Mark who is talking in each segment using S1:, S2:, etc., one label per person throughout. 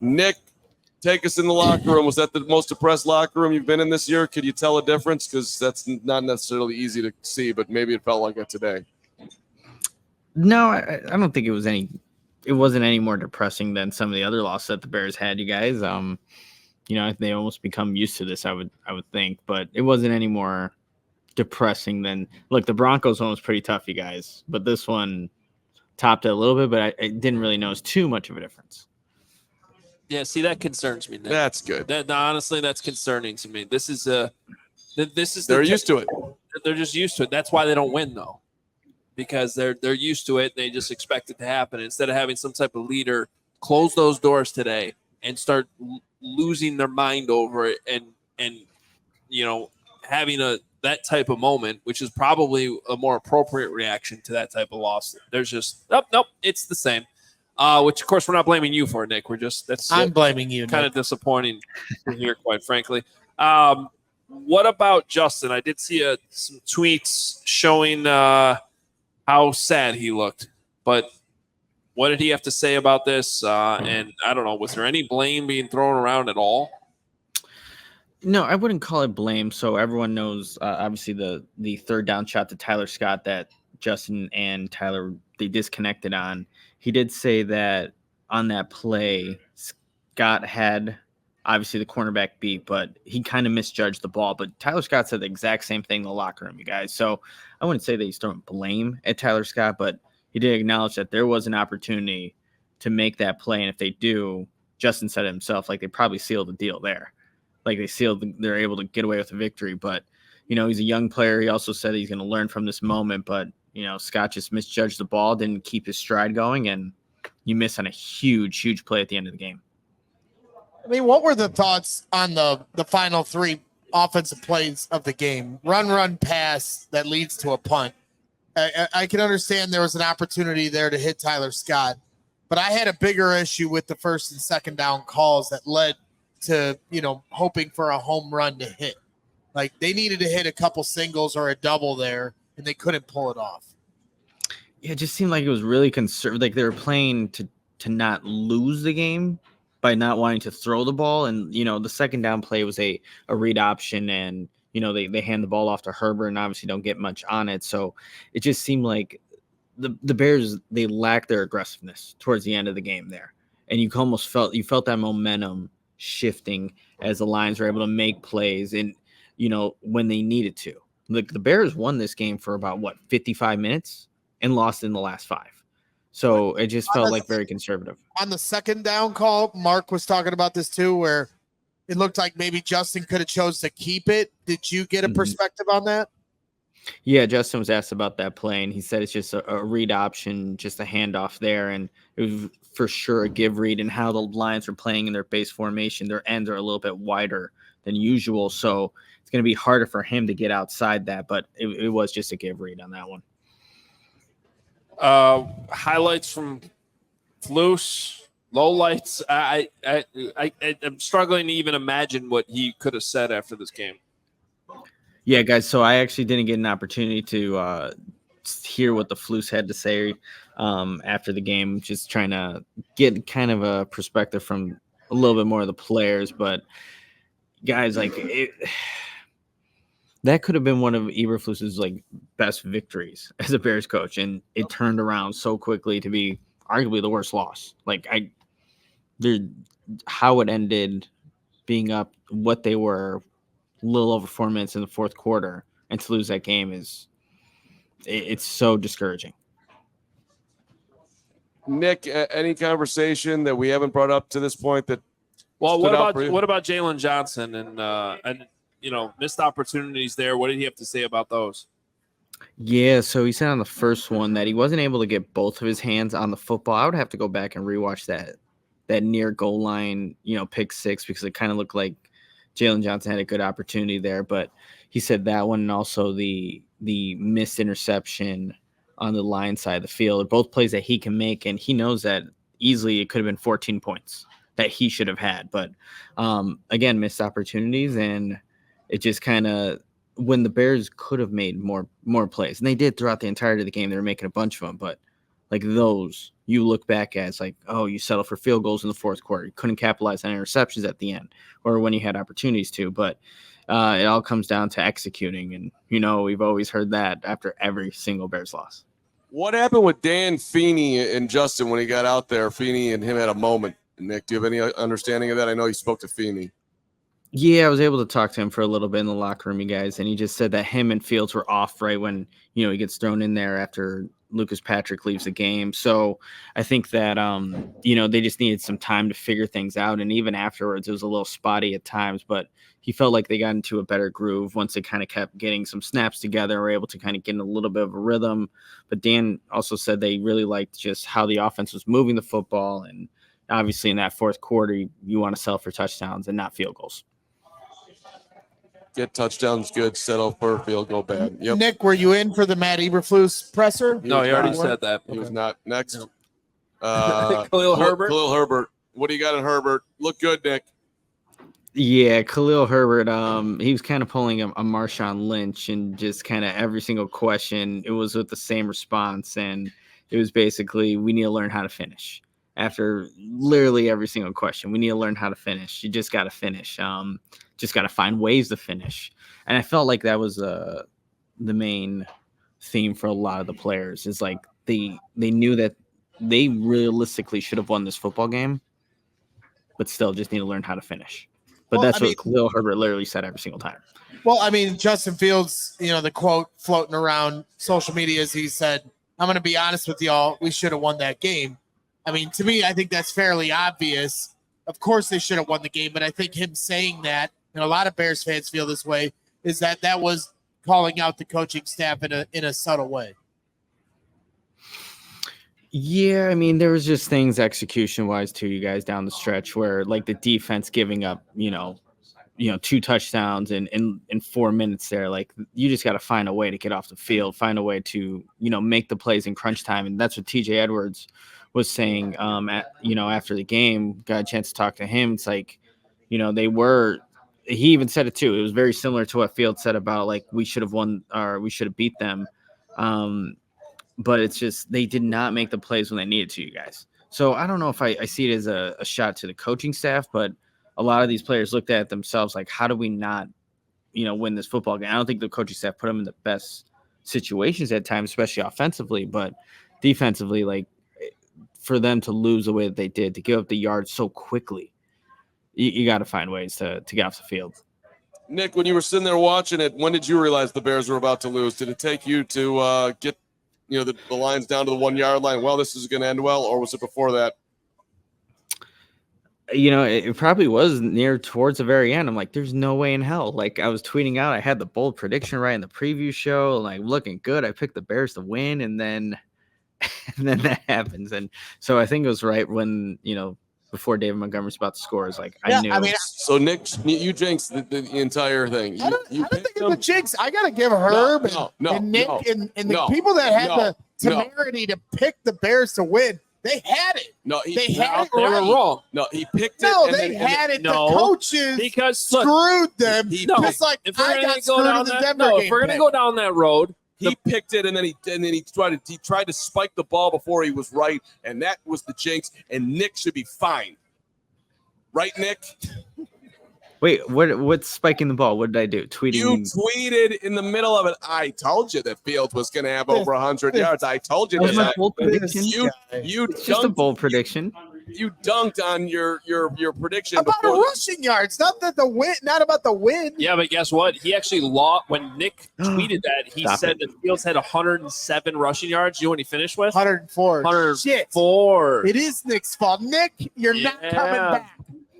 S1: Nick, take us in the locker room. Was that the most depressed locker room you've been in this year? Could you tell a difference? Because that's not necessarily easy to see, but maybe it felt like it today.
S2: No, I don't think it was it wasn't any more depressing than some of the other losses that the Bears had, you guys. They almost become used to this, I would think, but it wasn't any more depressing than, look, the Broncos one was pretty tough, you guys, but this one topped it a little bit, but I didn't really notice too much of a difference.
S3: Yeah, see, that concerns me, Nick.
S1: That's good.
S3: Honestly, that's concerning to me. They're
S1: used to it.
S3: They're just used to it. That's why they don't win, though, because they're used to it. They just expect it to happen. Instead of having some type of leader close those doors today and start losing their mind over it, and having that type of moment, which is probably a more appropriate reaction to that type of loss. There's just nope, it's the same. Which of course we're not blaming you for, Nick. I'm
S4: blaming you.
S3: Kind of disappointing to hear, quite frankly. What about Justin? I did see some tweets showing how sad he looked, but what did he have to say about this? And I don't know, was there any blame being thrown around at all?
S2: No, I wouldn't call it blame. So everyone knows, obviously, the third down shot to Tyler Scott that Justin and Tyler, they disconnected on. He did say that on that play, Scott had obviously the cornerback beat, but he kind of misjudged the ball. But Tyler Scott said the exact same thing in the locker room, you guys. So I wouldn't say that he's throwing blame at Tyler Scott, but he did acknowledge that there was an opportunity to make that play. And if they do, Justin said it himself, like they probably sealed the deal there. Like they're able to get away with a victory. But, he's a young player. He also said he's going to learn from this moment, but Scott just misjudged the ball, didn't keep his stride going, and you miss on a huge, huge play at the end of the game.
S4: I mean, what were the thoughts on the final three offensive plays of the game? Run, pass that leads to a punt. I can understand there was an opportunity there to hit Tyler Scott, but I had a bigger issue with the first and second down calls that led to, hoping for a home run to hit. Like, they needed to hit a couple singles or a double there, and they couldn't pull it off.
S2: Yeah, it just seemed like it was really conservative. Like they were playing to not lose the game by not wanting to throw the ball. And, the second down play was a read option, and, they hand the ball off to Herbert and obviously don't get much on it. So it just seemed like the Bears, they lacked their aggressiveness towards the end of the game there. And you almost felt that momentum shifting as the Lions were able to make plays and, when they needed to. Like the Bears won this game for about 55 minutes and lost in the last 5. So it just felt like very conservative.
S4: On the second down call, Mark was talking about this too, where it looked like maybe Justin could have chose to keep it. Did you get a perspective on that?
S2: Yeah, Justin was asked about that play, and he said it's just a read option, just a handoff there, and it was for sure a give read. And how the Lions are playing in their base formation, their ends are a little bit wider than usual, so it's going to be harder for him to get outside that, but it was just a give read on that one.
S3: Highlights from Flus, lowlights. I'm struggling to even imagine what he could have said after this game.
S2: Yeah, guys, so I actually didn't get an opportunity to hear what the Flus had to say after the game, just trying to get kind of a perspective from a little bit more of the players. But, guys, that could have been one of Eberflus's best victories as a Bears coach, and it turned around so quickly to be arguably the worst loss. How it ended, being up what they were, a little over 4 minutes in the fourth quarter, and to lose that game it's so discouraging.
S1: Nick, any conversation that we haven't brought up to this point that?
S3: Well, what about Jaylon Johnson and missed opportunities there? What did he have to say about those?
S2: Yeah, so he said on the first one that he wasn't able to get both of his hands on the football. I would have to go back and rewatch that near goal line, pick six, because it kind of looked like Jaylon Johnson had a good opportunity there. But he said that one, and also the missed interception on the line side of the field are both plays that he can make, and he knows that easily it could have been 14 points that he should have had. But again, missed opportunities, and it just kind of, when the Bears could have made more plays, and they did throughout the entirety of the game, they were making a bunch of them, but those, you look back at, it's like, oh, you settled for field goals in the fourth quarter. You couldn't capitalize on interceptions at the end or when you had opportunities to. But it all comes down to executing. And, we've always heard that after every single Bears loss.
S1: What happened with Dan Feeney and Justin when he got out there? Feeney and him had a moment. Nick, do you have any understanding of that? I know you spoke to Feeney.
S2: Yeah, I was able to talk to him for a little bit in the locker room, you guys, and he just said that him and Fields were off right when, he gets thrown in there after Lucas Patrick leaves the game. So I think that, they just needed some time to figure things out. And even afterwards, it was a little spotty at times, but he felt like they got into a better groove once they kind of kept getting some snaps together, were able to kind of get in a little bit of a rhythm. But Dan also said they really liked just how the offense was moving the football. And obviously in that fourth quarter, you want to sell for touchdowns and not field goals.
S1: Get touchdowns good, settle for field goal bad. Yep.
S4: Nick, were you in for the Matt Eberflus presser?
S3: No, he already said that.
S1: He was not. Next.
S3: Khalil Herbert.
S1: Khalil Herbert. What do you got in Herbert? Look good, Nick.
S2: Yeah, Khalil Herbert, he was kind of pulling a Marshawn Lynch, and just kind of every single question, it was with the same response. And it was basically, we need to learn how to finish. After literally every single question, we need to learn how to finish. You just got to finish. Just got to find ways to finish. And I felt like that was the main theme for a lot of the players, is like they knew that they realistically should have won this football game, but still just need to learn how to finish. But that's what Khalil Herbert literally said every single time.
S4: Well, Justin Fields, the quote floating around social media is he said, I'm going to be honest with y'all, we should have won that game. To me, I think that's fairly obvious. Of course they should have won the game, but I think him saying that, and a lot of Bears fans feel this way, is that was calling out the coaching staff in a subtle way.
S2: Yeah, there was just things execution-wise too, you guys, down the stretch where like the defense giving up, 2 touchdowns in 4 minutes there. Like, you just got to find a way to get off the field, find a way to, make the plays in crunch time. And that's what TJ Edwards was saying, after the game. Got a chance to talk to him. It's like, he even said it too. It was very similar to what Fields said about like, we should have won or we should have beat them. But it's just, they did not make the plays when they needed to, you guys. So I don't know if I see it as a shot to the coaching staff, but a lot of these players looked at it themselves like, how do we not, win this football game? I don't think the coaching staff put them in the best situations at times, especially offensively, but defensively, like, for them to lose the way that they did, to give up the yards so quickly, you got to find ways to get off the field.
S1: Nick, when you were sitting there watching it, when did you realize the Bears were about to lose? Did it take you to get the lines down to the 1 yard line? Well, this is going to end well, or was it before that?
S2: It probably was near towards the very end. I'm like, there's no way in hell. Like, I was tweeting out, I had the bold prediction right in the preview show, like looking good. I picked the Bears to win, and then that happens. And so I think it was right when, before David Montgomery's about to score, is like, I knew.
S1: So Nick, you jinxed the entire thing.
S4: I don't think it's a jinx. I got to give Herb and Nick and the people that had the temerity to pick the Bears to win. They had it. They had it right.
S3: They were wrong.
S1: No, he picked it.
S4: No, they had it.
S3: No,
S4: the coaches screwed them. Just like I got screwed in the Denver game.
S3: If we're gonna go down that road,
S1: he picked it, and then he tried to spike the ball before he was right, and that was the jinx. And Nick should be fine, right, Nick?
S2: Wait, what's spiking the ball? What did I do? Tweeting?
S1: You tweeted in the middle of it. I told you that Fields was going to have over 100 yards. I told you
S2: that.
S1: That.
S2: Bold prediction?
S1: It's
S2: just a bold prediction.
S1: You dunked on your prediction
S4: about the rushing yards, not about the win.
S3: Yeah, but guess what? He actually lost when Nick tweeted that. He said that Fields had 107 rushing yards. You know what he finished with?
S4: 104.
S3: 104.
S4: It is Nick's fault. Nick, you're not coming back.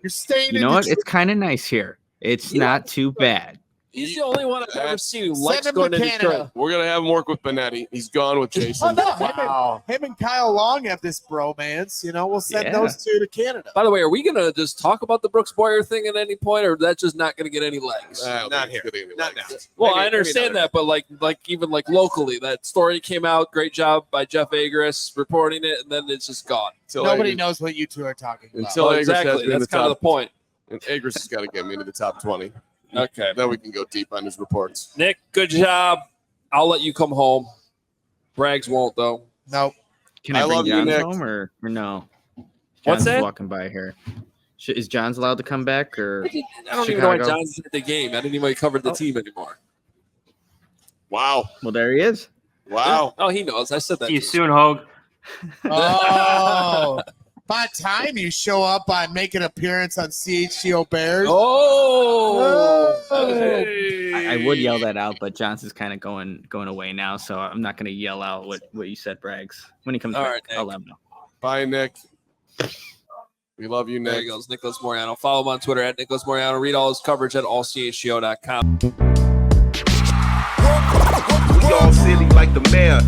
S4: You're staying.
S2: You know what? It's kind of nice here. It's not too bad.
S3: He's the only one I've ever seen who likes going to Detroit.
S1: We're going to have him work with Benetti. He's gone with Jason.
S4: Him and Kyle Long have this bromance. We'll send those two to Canada.
S3: By the way, are we going to just talk about the Brooks Boyer thing at any point, or that's just not going to get any legs?
S1: Not here. Not now.
S3: Well, I understand that, but even locally, that story came out. Great job by Jeff Agris reporting it, and then it's just gone.
S4: Nobody knows what you two are talking about.
S1: Until
S3: exactly. That's kind of the point.
S1: And Agris has got to get me into the top 20.
S3: Okay.
S1: Then we can go deep on his reports.
S3: Nick, good job. I'll let you come home. Braggs won't, though.
S4: Nope.
S2: Can I
S1: I
S2: bring
S1: love you,
S2: John's
S1: Nick.
S2: home or no?
S3: What's
S2: John's
S3: that?
S2: walking by here. Is John's allowed to come back or?
S3: I don't even know why
S2: Chicago?
S3: John's at the game. I didn't even know he covered the team anymore.
S1: Wow.
S2: Well, there he is.
S1: Wow.
S3: Oh, he knows. I said that.
S5: See you
S3: to him.
S5: soon, Hogue.
S4: Oh, by time you show up on make an appearance on CHGO Bears.
S3: Oh,
S4: Oh.
S2: I would yell that out, but Johnson's kind of going away now, so I'm not going to yell out what you said, Braggs. When he comes
S3: All
S2: back,
S3: right, Nick.
S2: I'll let him know.
S1: Bye, Nick. We love you,
S3: There
S1: Nick.
S3: he goes, Nicholas Moreano. Follow him on Twitter at Nicholas Moreano. Read all his coverage at allchgo.com.
S6: We all silly like the mayor.